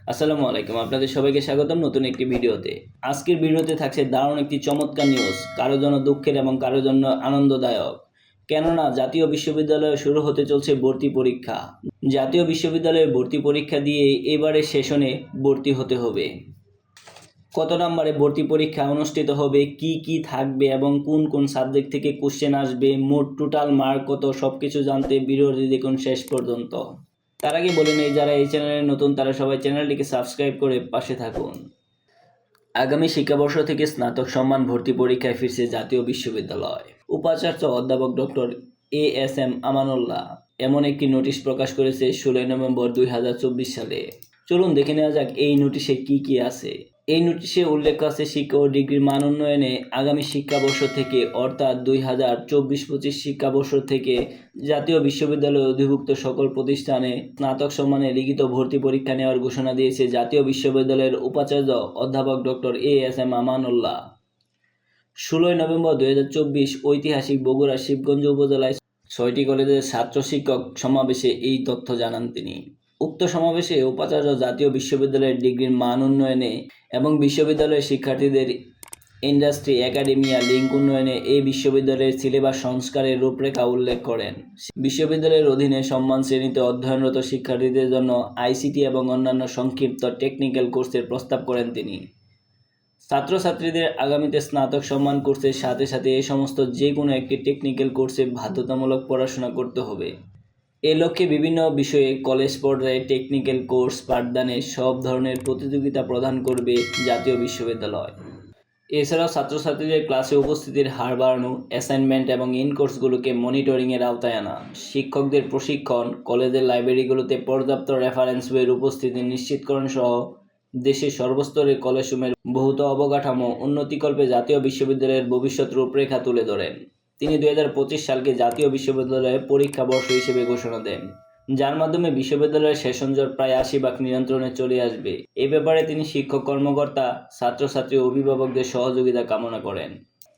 আসসালামু আলাইকুম, আপনাদের সবাইকে স্বাগতম নতুন একটি ভিডিওতে। আজকের ভিডিওতে থাকছে দারুণ একটি চমৎকার নিউজ, কারোর জন্য দুঃখের এবং কারোর জন্য আনন্দদায়ক। কেননা জাতীয় বিশ্ববিদ্যালয়ে শুরু হতে চলছে ভর্তি পরীক্ষা। জাতীয় বিশ্ববিদ্যালয়ে ভর্তি পরীক্ষা দিয়ে এবারের সেশনে ভর্তি হতে হবে। কত নম্বরে ভর্তি পরীক্ষা অনুষ্ঠিত হবে, কি কি থাকবে এবং কোন কোন সাবজেক্ট থেকে কোশ্চেন আসবে, মোট টোটাল মার্ক কত, সব কিছু জানতে ভিডিওটি দেখুন শেষ পর্যন্ত। তার আগে বলে নেই, যারা এই চ্যানেলে নতুন তারা সবাই চ্যানেলটিকে সাবস্ক্রাইব করে পাশে থাকুন। আগামী শিক্ষাবর্ষ থেকে স্নাতক সম্মান ভর্তি পরীক্ষায় ফিরছে জাতীয় বিশ্ববিদ্যালয়। উপাচার্য অধ্যাপক ডক্টর ASM আমানুল্লাহ এমন একটি নোটিশ প্রকাশ করেছে 16 নভেম্বর 2024 সালে। চলুন দেখে নেওয়া যাক এই নোটিশে কি কি আছে। এই নোটিশে উল্লেখ আছে শিক্ষা ও ডিগ্রির মান উন্নয়নে আগামী শিক্ষাবর্ষ থেকে অর্থাৎ 2024-25 শিক্ষাবর্ষ থেকে জাতীয় বিশ্ববিদ্যালয়ে অধিভুক্ত সকল প্রতিষ্ঠানে স্নাতক সম্মানে লিখিত ভর্তি পরীক্ষা নেওয়ার ঘোষণা দিয়েছে জাতীয় বিশ্ববিদ্যালয়ের উপাচার্য অধ্যাপক ডক্টর ASM আমানুল্লাহ। 16 নভেম্বর 2024 ঐতিহাসিক বগুড়ার শিবগঞ্জ উপজেলায় 6টি কলেজের ছাত্র শিক্ষক সমাবেশে এই তথ্য জানান তিনি। উক্ত সমাবেশে উপাচার্য জাতীয় বিশ্ববিদ্যালয়ের ডিগ্রির মান উন্নয়নে এবং বিশ্ববিদ্যালয়ের শিক্ষার্থীদের ইন্ডাস্ট্রি একাডেমিয়া লিঙ্ক উন্নয়নে এই বিশ্ববিদ্যালয়ের সিলেবাস সংস্কারের রূপরেখা উল্লেখ করেন। বিশ্ববিদ্যালয়ের অধীনে সম্মান শ্রেণীতে অধ্যয়নরত শিক্ষার্থীদের জন্য ICT এবং অন্যান্য সংক্ষিপ্ত টেকনিক্যাল কোর্সের প্রস্তাব করেন তিনি। ছাত্রছাত্রীদের আগামীতে স্নাতক সম্মান কোর্সের সাথে সাথে এই সমস্ত যে কোনো একটি টেকনিক্যাল কোর্সে বাধ্যতামূলক পড়াশোনা করতে হবে। এ লক্ষ্যে বিভিন্ন বিষয়ে কলেজ পর্যায়ে টেকনিক্যাল কোর্স পাঠদানে সব ধরনের প্রতিযোগিতা প্রদান করবে জাতীয় বিশ্ববিদ্যালয়। এছাড়াও ছাত্রছাত্রীদের ক্লাসে উপস্থিতির হার বাড়ানো, অ্যাসাইনমেন্ট এবং ইন কোর্সগুলোকে মনিটরিংয়ের আওতায় আনা, শিক্ষকদের প্রশিক্ষণ, কলেজের লাইব্রেরিগুলোতে পর্যাপ্ত রেফারেন্স বইয়ের উপস্থিতি নিশ্চিতকরণ সহ দেশের সর্বস্তরের কলেজসমূহের ভৌত অবকাঠামো উন্নতিকল্পে জাতীয় বিশ্ববিদ্যালয়ের ভবিষ্যৎ রূপরেখা তুলে ধরেন। তিনি 2025 সালকে জাতীয় বিশ্ববিদ্যালয়ের পরীক্ষা বর্ষ হিসেবে ঘোষণা দেন, যার মাধ্যমে বিশ্ববিদ্যালয়ের সেশন জট প্রায় 80% নিয়ন্ত্রণে চলে আসবে। এ ব্যাপারে তিনি শিক্ষক কর্মকর্তা, ছাত্রছাত্রী ও অভিভাবকদের সহযোগিতা কামনা করেন।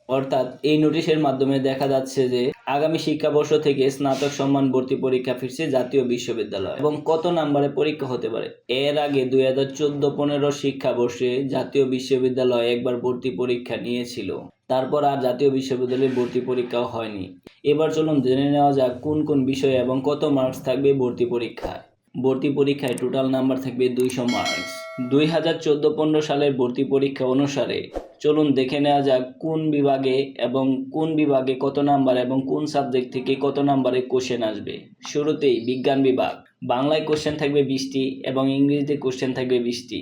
অর্থাৎ এই নোটিশের মাধ্যমে দেখা যাচ্ছে যে আগামী শিক্ষাবর্ষ থেকে স্নাতক সম্মান ভর্তি পরীক্ষা ফিরছে জাতীয় বিশ্ববিদ্যালয় এবং কত নম্বরে পরীক্ষা হতে পারে। এর আগে 2014-15 শিক্ষাবর্ষে জাতীয় বিশ্ববিদ্যালয় একবার ভর্তি পরীক্ষা নিয়েছিল, তারপর আর জাতীয় বিশ্ববিদ্যালয়ে ভর্তি পরীক্ষাও হয়নি। এবার চলুন জেনে নেওয়া যাক কোন কোন বিষয়ে এবং কত মার্কস থাকবে ভর্তি পরীক্ষায়। ভর্তি পরীক্ষায় টোটাল নাম্বার থাকবে 200 মার্কস। 2014-15 সালের ভর্তি পরীক্ষা অনুসারে চলুন দেখে নেওয়া যাক কোন বিভাগে এবং কোন বিভাগে কত নাম্বার এবং কোন সাবজেক্ট থেকে কত নাম্বারে কোশ্চেন আসবে। শুরুতেই বিজ্ঞান বিভাগ। বাংলায় কোশ্চেন থাকবে 20টি এবং ইংরেজিতে কোশ্চেন থাকবে 20টি।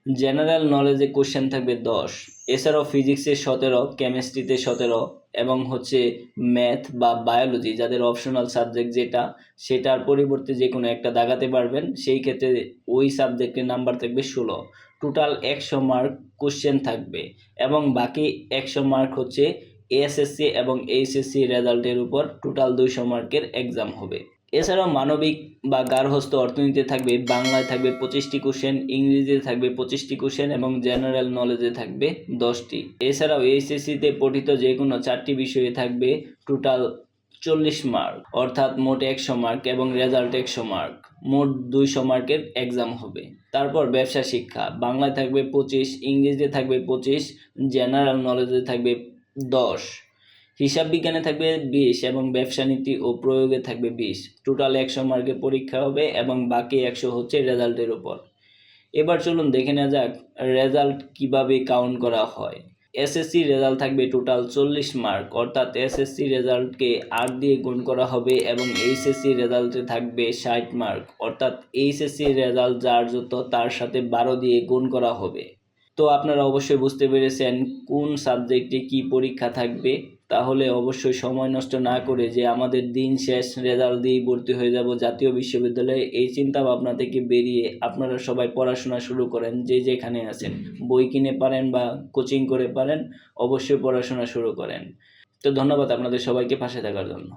জেনারেল নলেজে কোশ্চেন থাকবে 10। এছাড়াও ফিজিক্সে 17, কেমিস্ট্রিতে 17 এবং ম্যাথ বা বায়োলজি যাদের অপশনাল সাবজেক্ট সেটার পরিবর্তে যে কোনো একটা দাগাতে পারবেন, সেই ক্ষেত্রে ওই সাবজেক্টের নাম্বার থাকবে 16। টোটাল 100 মার্ক কোশ্চেন থাকবে এবং বাকি 100 মার্ক SSC এবং HSC রেজাল্টের উপর টোটাল 200 মার্কের এক্সাম হবে। এছাড়াও মানবিক বা গার্হস্থ্য অর্থনীতিতে থাকবে, বাংলায় থাকবে 25টি কোশ্চেন, ইংরেজিতে থাকবে 25টি কোশ্চেন এবং জেনারেল নলেজে থাকবে 10টি। এছাড়াও HSCতে পঠিত যে কোনো 4টি বিষয়ে থাকবে টোটাল 40 মার্ক, অর্থাৎ মোট 100 মার্ক এবং রেজাল্ট 100 মার্ক, মোট 200 মার্কের এক্সাম হবে। তারপর ব্যবসা শিক্ষা। বাংলায় থাকবে 25, ইংরেজিতে থাকবে 25, জেনারেল নলেজে থাকবে 10, হিসাব বিজ্ঞানে থাকবে 20 এবং ব্যবসা নীতি ও প্রয়োগে থাকবে 20। টোটাল 100 মার্কের পরীক্ষা হবে এবং বাকি 100 রেজাল্টের উপর। এবার চলুন দেখে নেওয়া যাক রেজাল্ট কিভাবে কাউন্ট করা হয়। SSC রেজাল্ট থাকবে টোটাল 40 মার্ক, অর্থাৎ SSC রেজাল্টকে 8 দিয়ে গুণ করা হবে এবং HSC রেজাল্টে থাকবে 60 মার্ক, অর্থাৎ HSC রেজাল্ট যার যত তার সাথে 12 দিয়ে গুণ করা হবে। তো আপনারা অবশ্যই বুঝতে পেরেছেন কোন সাবজেক্টে কি পরীক্ষা থাকবে। তাহলে অবশ্যই সময় নষ্ট না করে যে আমাদের দিন শেষ রেজাল্ট দিয়েই ভর্তি হয়ে যাব জাতীয় বিশ্ববিদ্যালয়ে, এই চিন্তা ভাবনা থেকে বেরিয়ে আপনারা সবাই পড়াশোনা শুরু করেন। যে যেখানে আছেন, বই কিনে পারেন বা কোচিং করে পারেন, অবশ্যই পড়াশোনা শুরু করেন। তো ধন্যবাদ আপনাদের সবাইকে পাশে থাকার জন্য।